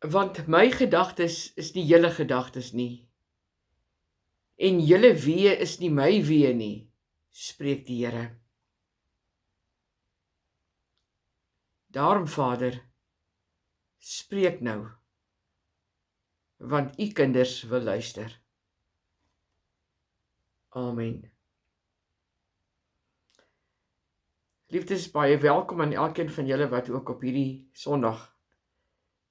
Want my gedagtes is nie julle gedagtes nie, en julle weë is nie my weë nie, spreek die Here. Daarom, Vader, spreek nou, want u kinders wil luister. Amen. Liefdes, baie welkom aan elkeen van julle wat ook op hierdie Sondag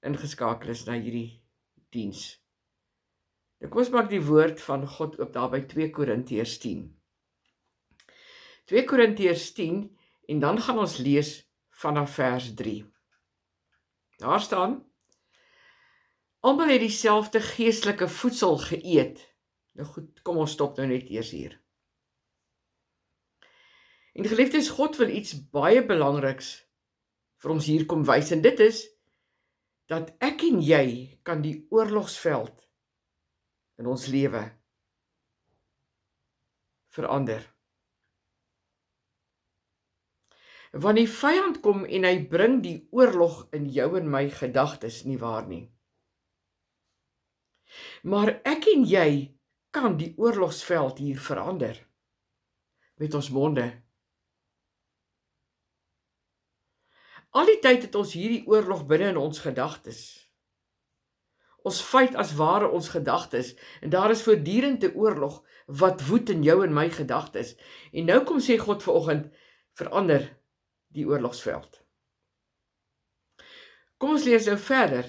ingeskakel is na hierdie diens. Nou kom ons maak die woord van God oop daar by 2 Korintiërs 10. 2 Korintiërs 10 en dan gaan ons lees vanaf vers 3. Daar staan: almal het dieselfde geestelike voedsel geëet. Nou goed, kom ons stop nou net eers hier. En geliefdes, God wil iets baie belangriks vir ons hier kom wys, en dit is dat ek en jy kan die oorlogsveld in ons lewe verander. Want die vyand kom en hy bring die oorlog in jou en my gedagtes, nie waar nie. Maar ek en jy kan die oorlogsveld hier verander met ons monde. Al die tyd het ons hierdie oorlog binne in ons gedagtes. Ons fight as ware ons gedagtes, en daar is voortdurend 'n oorlog wat woed in jou en my gedagtes. En nou kom sê God vanoggend, verander die oorlogsveld. Kom ons lees nou verder,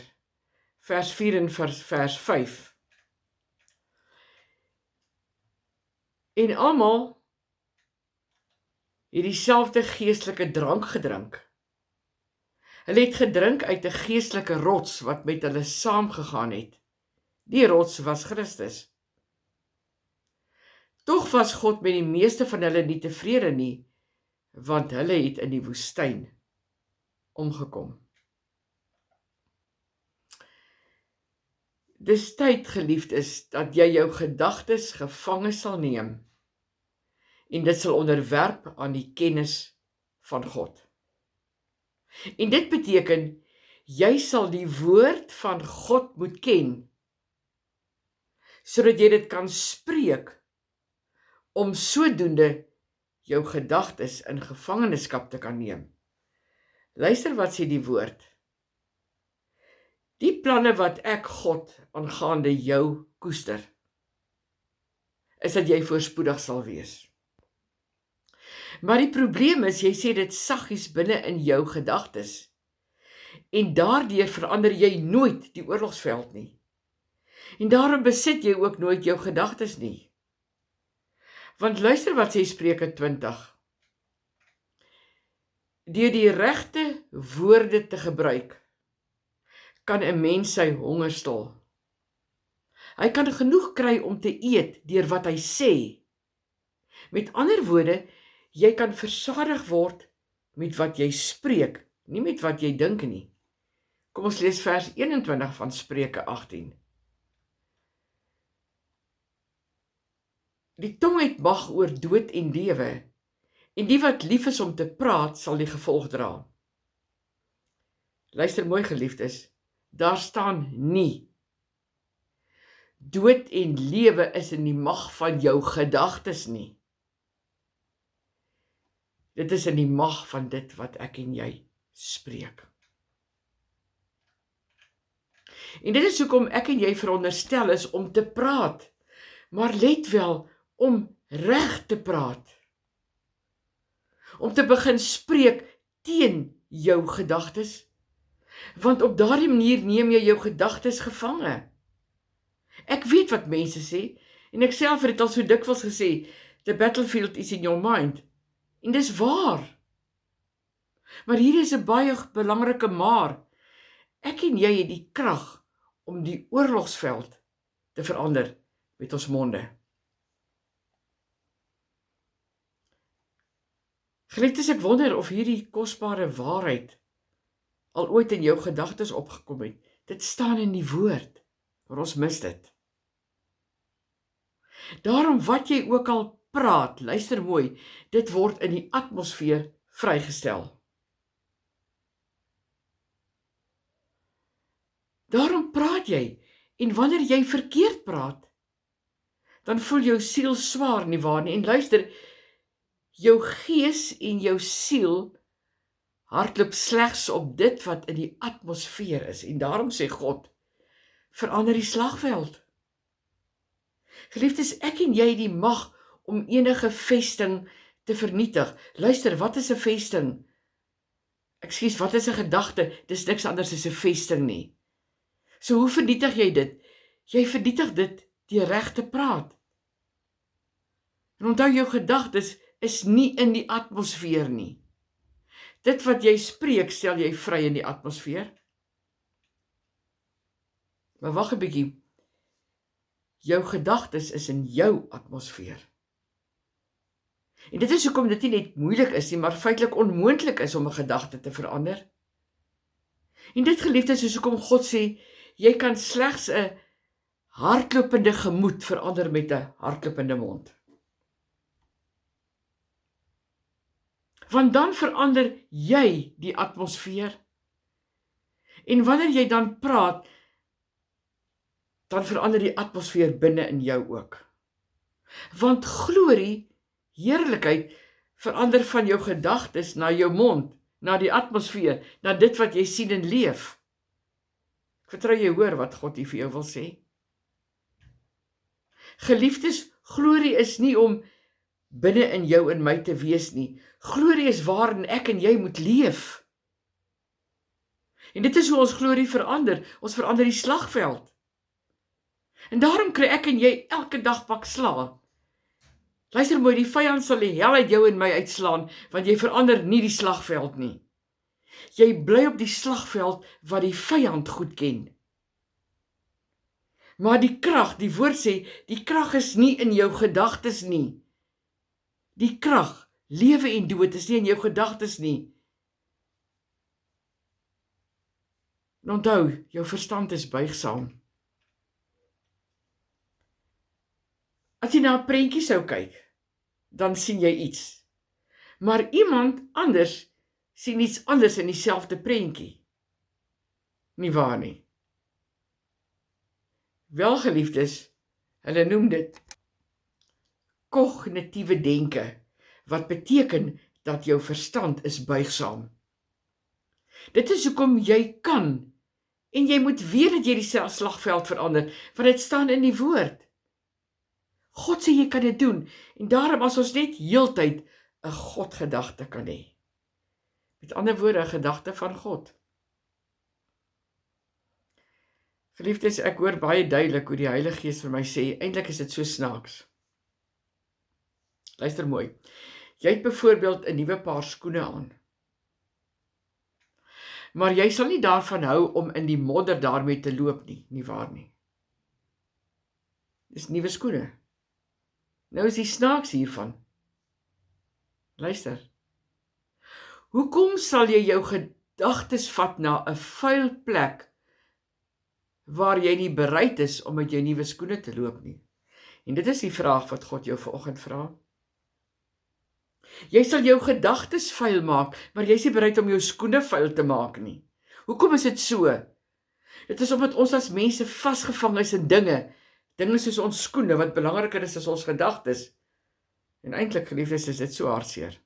vers 4 en vers 5. En almal het dieselfde geestelike drank gedrink. Hulle het gedrink uit 'n geestelike rots wat met hulle saamgegaan het. Die rots was Christus. Tog was God met die meeste van hulle nie tevrede nie, want hulle het in die woestyn omgekom. Dis tyd, geliefdes, dat jy jou gedagtes gevange sal neem en dit sal onderwerp aan die kennis van God. En dit beteken, jy sal die woord van God moet ken, sodat jy dit kan spreek, om sodoende jou gedagtes in gevangenskap te kan neem. Luister wat sê die woord. Die planne wat ek, God, aangaande jou koester, is dat jy voorspoedig sal wees. Maar die probleem is, jy sê dit saggies binne in jou gedagtes, en daardeur verander jy nooit die oorlogsveld nie. En daarom besit jy ook nooit jou gedagtes nie. Want luister wat sê Spreuke 20. Deur die regte woorde te gebruik, kan 'n mens sy honger stil. Hy kan genoeg kry om te eet deur wat hy sê. Met ander woorde, jy kan versadig word met wat jy spreek, nie met wat jy dink nie. Kom ons lees vers 21 van Spreuke 18. Die tong het mag oor dood en lewe, en die wat lief is om te praat, sal die gevolg dra. Luister mooi, geliefdes, daar staan nie. Dood en lewe is in die mag van jou gedagtes nie. Dit is in die mag van dit wat ek en jy spreek. En dit is hoekom ek en jy veronderstel is om te praat, maar let wel, om reg te praat. Om te begin spreek teen jou gedagtes, want op daardie manier neem jy jou gedagtes gevange. Ek weet wat mense sê, en ek self het dit al so dikwels gesê, the battlefield is in your mind. En dis waar. Maar hier is 'n baie belangrike maar. Ek en jy het die krag om die oorlogsveld te verander met ons monde. Geliefdes, ek wonder of hierdie kosbare waarheid al ooit in jou gedagtes opgekom het. Dit staan in die woord, maar ons mis dit. Daarom wat jy ook al praat, luister mooi, dit word in die atmosfeer vrygestel. Daarom praat jy, en wanneer jy verkeerd praat, dan voel jou siel swaar nie waar nie, en luister, jou gees en jou siel hardloop slegs op dit wat in die atmosfeer is, en daarom sê God, verander die slagveld. Geliefdes, ek en jy het die mag om enige vesting te vernietig. Luister, wat is 'n vesting? Ekskuus, wat is 'n gedagte? Dis niks anders as 'n vesting nie. So hoe vernietig jy dit? Jy vernietig dit deur reg te praat. En onthou, jou gedagtes is nie in die atmosfeer nie. Dit wat jy spreek, stel jy vry in die atmosfeer. Maar wag 'n bietjie. Jou gedagtes is in jou atmosfeer. En dit is hoekom dit nie net moeilik is nie, maar feitelik onmoontlik is om 'n gedagte te verander. En dit, geliefdes, is hoekom God sê, jy kan slegs 'n hardlopende gemoed verander met 'n hardlopende mond. Want dan verander jy die atmosfeer. En wanneer jy dan praat, dan verander die atmosfeer binne in jou ook. Want glorie, heerlikheid, verander van jou gedagtes na jou mond, na die atmosfeer, na dit wat jy sien en leef. Ek vertrou jy hoor wat God hier vir jou wil sê. Geliefdes, glorie is nie om binne in jou en my te wees nie. Glorie is waarin ek en jy moet leef. En dit is hoe ons glorie verander. Ons verander die slagveld. En daarom kry ek en jy elke dag pak slaag. Luister mooi, die vyand sal die hel uit jou en my uitslaan, want jy verander nie die slagveld nie. Jy bly op die slagveld wat die vyand goed ken. Maar die krag, die woord sê, die krag is nie in jou gedagtes nie. Die krag, lewe en dood, is nie in jou gedagtes nie. En onthou, jou verstand is buigsaam. As jy na 'n prentjie sou kyk, dan sien jy iets. Maar iemand anders sien iets anders in dieselfde prentjie. Nie waar nie? Wel, geliefdes, hulle noem dit kognitiewe denke, wat beteken dat jou verstand is buigsaam. Dit is hoekom jy kan, en jy moet weet dat jy die slagveld verander, want dit staan in die woord. God sê jy kan dit doen, en daarom as ons net heeltyd 'n Godgedagte kan hê. Met ander woorde, 'n gedagte van God. Geliefdes, ek hoor baie duidelik hoe die Heilige Gees vir my sê, eintlik is dit so snaaks. Luister mooi. Jy het byvoorbeeld 'n nuwe paar skoene aan. Maar jy sal nie daarvan hou om in die modder daarmee te loop nie waar nie? Dis nuwe skoene. Nou is die snaaks hiervan. Luister. Hoekom sal jy jou gedagtes vat na 'n vuil plek waar jy nie bereid is om met jou nuwe skoene te loop nie? En dit is die vraag wat God jou vanoggend vra. Jy sal jou gedagtes vuil maak, maar jy is nie bereid om jou skoene vuil te maak nie. Hoekom is dit so? Dit is omdat ons as mense vasgevang is in dinge soos ons skoene, wat belangriker is as ons gedagtes. En eintlik, geliefdes, is dit so hartseer.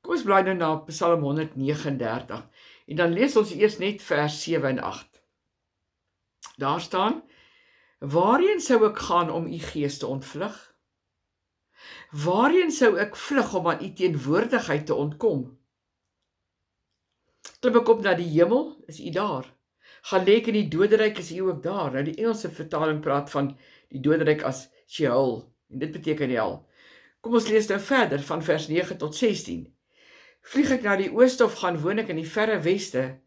Kom ons blaai nou na Psalm 139, en dan lees ons eers net vers 7 en 8. Daar staan, waarheen sou ek gaan om u gees te ontvlug? Waarheen sou ek vlug om aan u teenwoordigheid te ontkom? Klim ek op na die hemel, is u daar. Gaan lê ek in die doderyk, is u ook daar. Nou die Engelse vertaling praat van die doderyk as Sheol, en dit beteken hel. Kom ons lees nou verder van vers 9 tot 16. Vlieg ek na die ooste of gaan woon ek in die verre weste,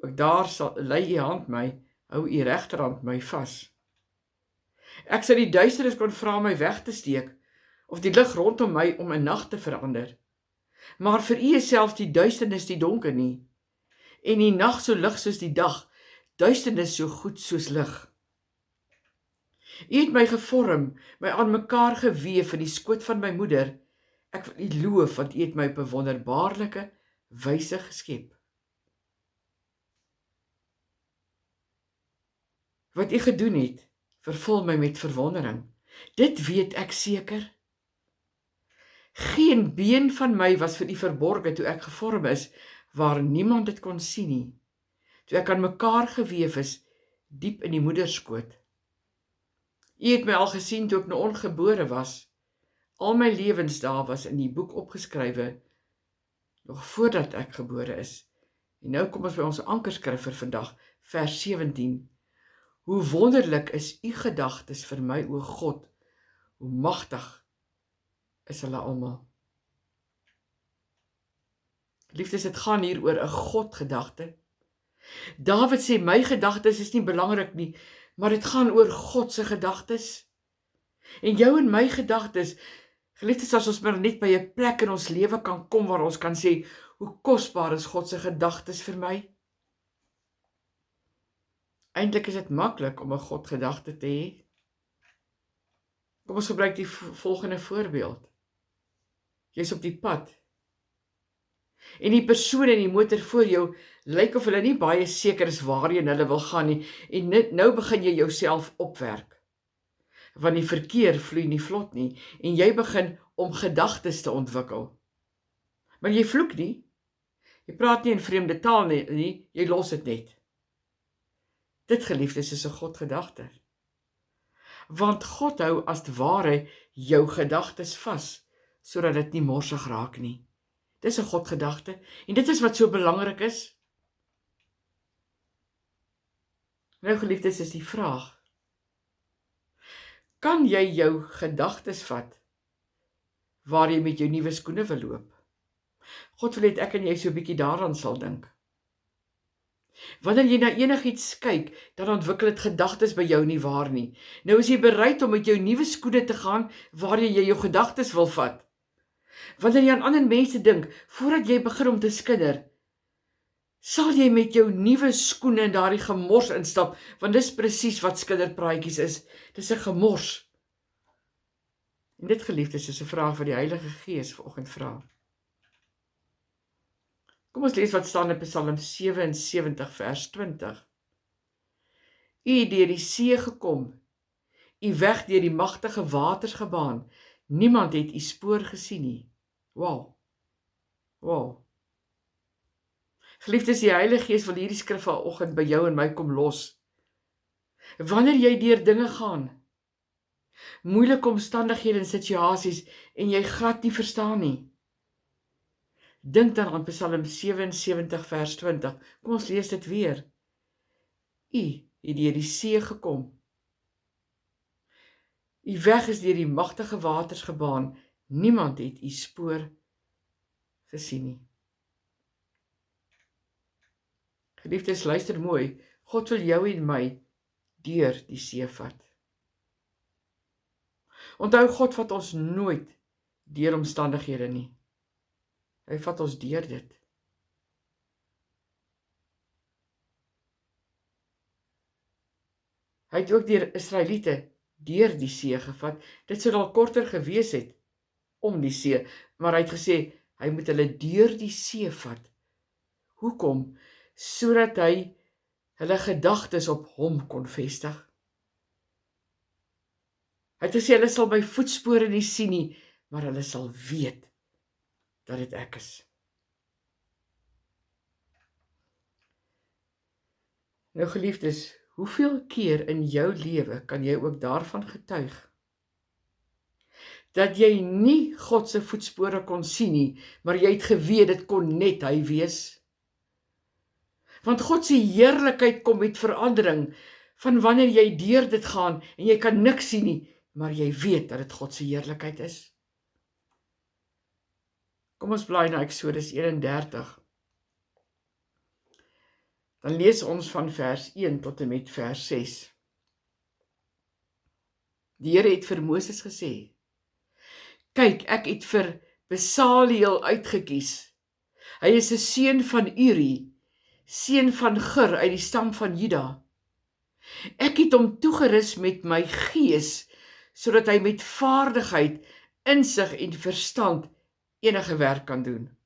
ook daar sal lei u hand my, hou u regterhand my vas. Ek sal die duisternis kon vra my weg te steek, of die lig rondom my om 'n nag te verander. Maar vir u is selfs die duisternis nie donker nie, en die nag so lig soos die dag, duisternis so goed soos lig. U het my gevorm, my aan mekaar geweef in die skoot van my moeder. Ek wil u loof, want u het my op 'n wonderbaarlike wyse geskep. Wat U gedoen het, vervul my met verwondering. Dit weet ek seker. Geen been van my was vir U verborge toe ek gevorm is, waar niemand dit kon sien nie. Toe ek aan mekaar geweef is, diep in die moederskoot. U het my al gesien toe ek nog ongebore was. Al my lewensdae was in die boek opgeskrywe, nog voordat ek gebore is. En nou kom ons by ons ankerskrif vir vandag, vers 17. Hoe wonderlik is U gedagtes vir my, o God, hoe magtig is hulle almal. Liefdes, dit gaan hier oor 'n God-gedagte. Dawid sê, my gedagtes is nie belangrik nie, maar dit gaan oor God se gedagtes. En jou en my gedagtes, geliefdes, as ons maar net by 'n plek in ons lewe kan kom waar ons kan sê, hoe kosbaar is God se gedagtes vir my? Eintlik is dit maklik om 'n God-gedagte te hê. Kom ons gebruik die volgende voorbeeld. Jy's op die pad. En die persoon in die motor voor jou lyk of hulle nie baie seker is waarheen hulle wil gaan nie, en nou begin jy jouself opwerk. Want die verkeer vloei nie vlot nie, en jy begin om gedagtes te ontwikkel. Maar jy vloek nie, jy praat nie in vreemde taal nie, jy los dit net. Dit, geliefdes, is 'n God-gedagte. Want God hou as ware jou gedagtes vas, sodat dit nie morsig raak nie. Dis 'n God-gedagte, en dit is wat so belangrik is. Nou, geliefdes, is die vraag, kan jy jou gedagtes vat waar jy met jou nuwe skoene wil loop? God wil hê ek en jy so 'n bietjie daaraan sal dink. Wanneer jy na enigiets kyk, dan ontwikkel dit gedagtes by jou nie waar nie. Nou is jy bereid om met jou nuwe skoene te gaan waar jy jou gedagtes wil vat. Wanneer jy aan ander mense dink, voordat jy begin om te skinder, sal jy met jou nuwe skoene in daardie gemors instap, want dis presies wat skinderpraatjies is. Dis 'n gemors. En dit, geliefdes, is 'n vraag wat die Heilige Gees vanoggend vra. Kom ons lees wat staan in Psalm 77 vers 20. U het deur die see gekom, U weg deur die magtige waters gebaan, niemand het U spoor gesien nie. Wow. Wow. Geliefdes, die Heilige Gees wil hierdie skrif vanoggend by jou en my kom los. Wanneer jy deur dinge gaan, moeilike omstandighede en situasies, en jy glad nie verstaan nie, dink dan aan Psalm 77 vers 20. Kom ons lees dit weer. U het deur die see gekom. U weg is deur die magtige waters gebaan. Niemand het U spoor gesien nie. Geliefdes, luister mooi. God wil jou en my deur die see vat. Onthou, God vat ons nooit deur omstandighede nie. Hy vat ons deur dit. Hy het ook deur Israeliete deur die see gevat. Dit sou dalk korter gewees het om die see, maar hy het gesê, hy moet hulle deur die see vat. Hoekom? Sodat hy hulle gedagtes op hom kon vestig. Hy het gesê, hulle sal my voetspore nie sien nie, maar hulle sal weet dat dit ek is. Nou, geliefdes, hoeveel keer in jou lewe kan jy ook daarvan getuig, dat jy nie God se voetspore kon sien nie, maar jy het geweet, dit kon net hy wees? Want God se heerlikheid kom met verandering, van wanneer jy deur dit gaan, en jy kan niks sien nie, maar jy weet dat dit God se heerlikheid is. Kom ons blaai na Eksodus 31. Dan lees ons van vers 1 tot en met vers 6. Die Here het vir Moses gesê, kyk, ek het vir Besaliel uitgekies. Hy is 'n seun van Uri, seun van Gur uit die stam van Juda. Ek het hom toegerus met my gees, sodat hy met vaardigheid, insig en verstand enige werk kan doen.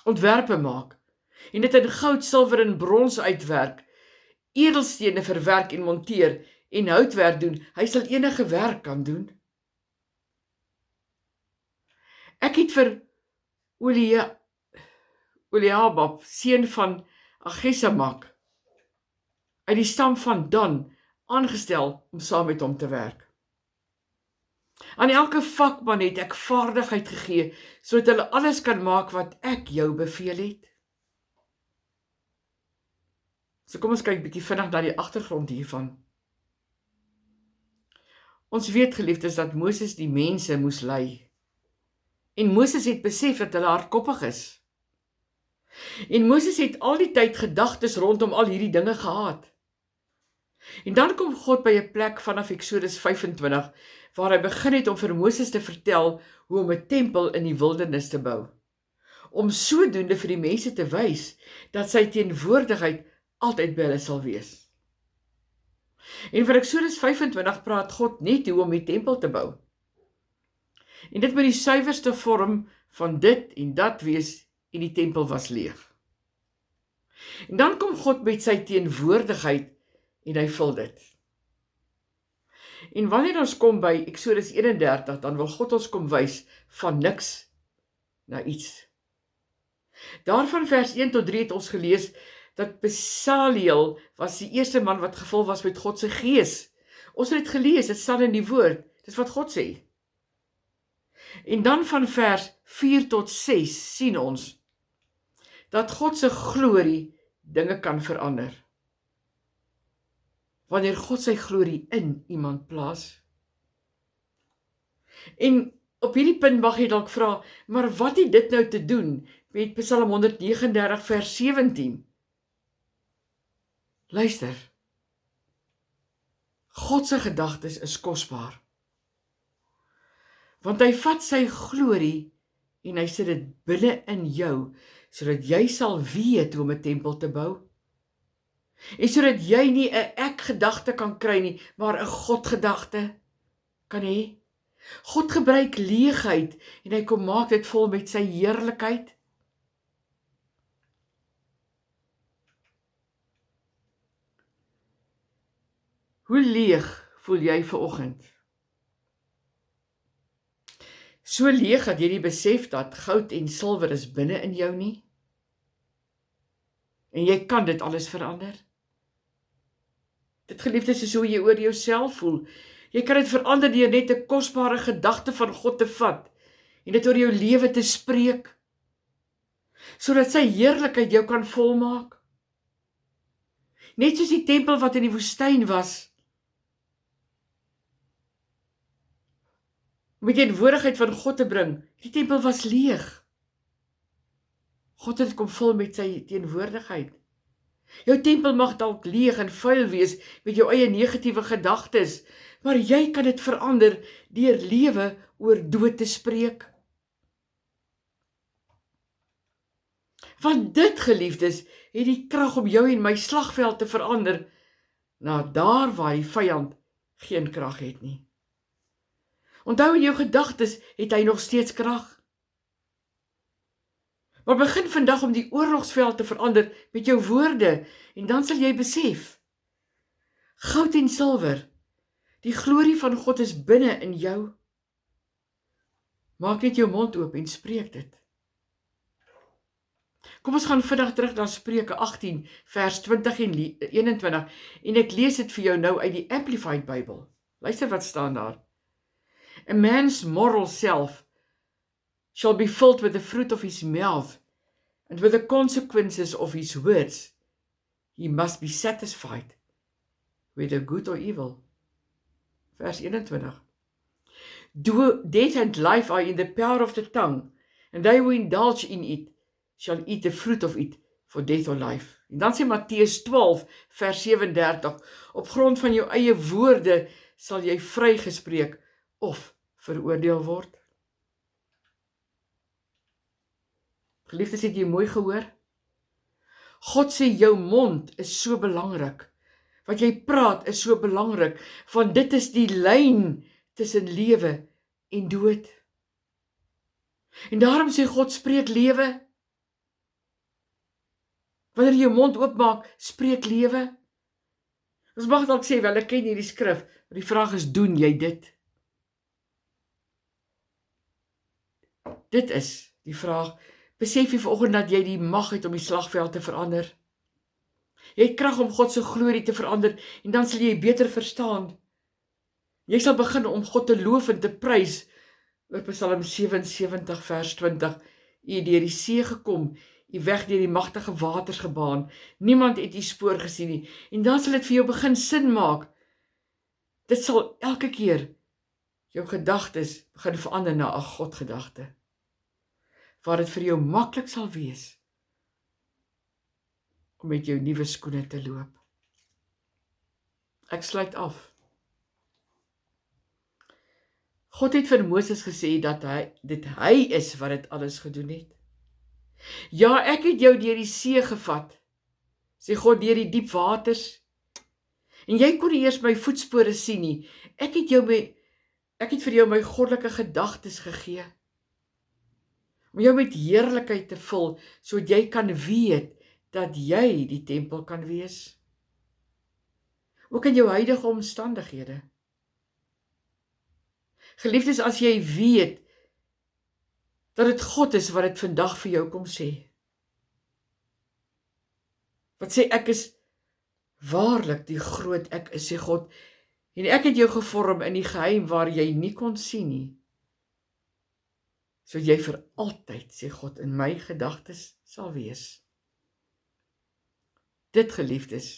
Ontwerpe maak, en dit in goud, silwer en brons uitwerk, edelstene verwerk en monteer en houtwerk doen, hy sal enige werk kan doen. Ek het vir Oliabab, seun van Agesamak, uit die stam van Dan, aangestel om saam met hom te werk. Aan elke vakman het ek vaardigheid gegee, sodat hulle alles kan maak wat ek jou beveel het. So kom ons kyk bietjie vinnig na die agtergrond hiervan. Ons weet, geliefdes, dat Moses die mense moes lei. En Moses het besef dat hulle hardkoppig is. En Moses het al die tyd gedagtes rondom al hierdie dinge gehad. En dan kom God by 'n plek vanaf Eksodus 25, waar hy begin het om vir Moses te vertel hoe om 'n tempel in die wildernis te bou. Om sodoende vir die mense te wys dat sy teenwoordigheid altyd by hulle sal wees. En vir Eksodus 25 praat God net hoe om die tempel te bou. En dit moet die suiwerste vorm van dit en dat wees, en die tempel was leeg. En dan kom God met sy teenwoordigheid en hy vul dit. En wanneer ons kom by Eksodus 31, dan wil God ons kom wys van niks na iets. Daarvan vers 1 tot 3 het ons gelees dat Besaliel was die eerste man wat gevul was met God se gees. Ons het dit gelees, dit staan in die woord, dis wat God sê. En dan van vers 4 tot 6 sien ons dat God se glorie dinge kan verander. Wanneer God sy glorie in iemand plaas. En op hierdie punt mag jy dalk vra, maar wat het dit nou te doen met Psalm 139 vers 17? Luister. God se gedagtes is kosbaar. Want hy vat sy glorie en hy sit dit binne in jou, sodat jy sal weet hoe om 'n tempel te bou. En sodat jy nie 'n ek-gedagte kan kry nie, maar 'n God-gedagte kan hê. God gebruik leegheid en hy kom maak dit vol met sy heerlikheid. Hoe leeg voel jy vanoggend? So leeg dat jy nie besef dat goud en silwer is binne in jou nie? En jy kan dit alles verander? Dit, geliefdes, is hoe jy oor jouself voel. Jy kan dit verander deur net 'n kosbare gedagte van God te vat en dit oor jou lewe te spreek, sodat sy heerlikheid jou kan volmaak. Net soos die tempel wat in die woestyn was, om die teenwoordigheid van God te bring. Die tempel was leeg. God het kom vul met sy teenwoordigheid. Jou tempel mag dalk leeg en vuil wees met jou eie negatiewe gedagtes, maar jy kan dit verander deur lewe oor dood te spreek. Want dit, geliefdes, het die krag om jou en my slagveld te verander na daar waar die vyand geen krag het nie. Onthou, in jou gedagtes het hy nog steeds krag. Maar begin vandag om die oorlogsveld te verander met jou woorde, en dan sal jy besef, goud en silwer, die glorie van God is binne in jou. Maak net jou mond oop en spreek dit. Kom ons gaan vinnig terug na Spreuke 18, vers 20 en 21, en ek lees dit vir jou nou uit die Amplified Bible. Luister wat staan daar. A man's moral self shall be filled with the fruit of his mouth, and with the consequences of his words. He must be satisfied, whether good or evil. Vers 21. Death and life are in the power of the tongue, and they who indulge in it shall eat the fruit of it for death or life. En dan sê Matteus 12, vers 37, op grond van jou eie woorde sal jy vrygespreek of veroordeel word. Geliefdes, het jy mooi gehoor? God sê jou mond is so belangrik. Wat jy praat is so belangrik, want dit is die lyn tussen lewe en dood. En daarom sê God, spreek lewe. Wanneer jy jou mond oopmaak, spreek lewe. Ons mag dalk sê, wel, ek ken hierdie skrif, maar die vraag is, doen jy dit? Dit is die vraag. Besef jy vanoggend dat jy die mag het om die slagveld te verander? Jy het krag om God se glorie te verander, en dan sal jy beter verstaan. Jy sal begin om God te loof en te prys, oor Psalm 77 vers 20, U het deur die see gekom, U weg deur die magtige waters gebaan, niemand het U spoor gesien nie, en dan sal dit vir jou begin sin maak. Dit sal elke keer jou gedagtes begin verander na 'n Godgedagte, waar dit vir jou maklik sal wees om met jou nuwe skoene te loop. Ek sluit af. God het vir Moses gesê dat hy is wat dit alles gedoen het. Ja, ek het jou deur die see gevat, sê God, deur die diep waters, en jy kon nie eers my voetspore sien nie. Ek het vir jou my goddelike gedagtes gegee, om jou met heerlikheid te vul, sodat jy kan weet dat jy die tempel kan wees. Ook in jou huidige omstandighede. Geliefdes, as jy weet dat dit God is wat dit vandag vir jou kom sê. Wat sê, ek is waarlik die groot ek is, sê God, en ek het jou gevorm in die geheim waar jy nie kon sien nie. So jy vir altyd, sê God, in my gedagtes sal wees. Dit, geliefdes,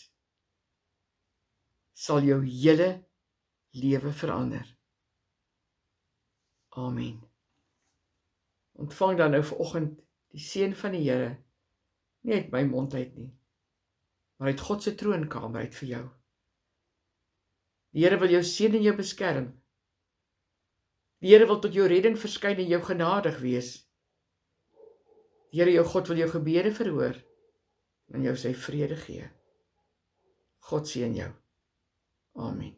sal jou hele lewe verander. Amen. Ontvang dan nou vanoggend die seën van die Here, nie uit my mond uit nie, maar uit God se troonkamer uit vir jou. Die Here wil jou seën en jou beskerm. Die Here wil tot jou redding verskyn en jou genadig wees. Die Here jou God wil jou gebede verhoor en jou sy vrede gee. God seën jou. Amen.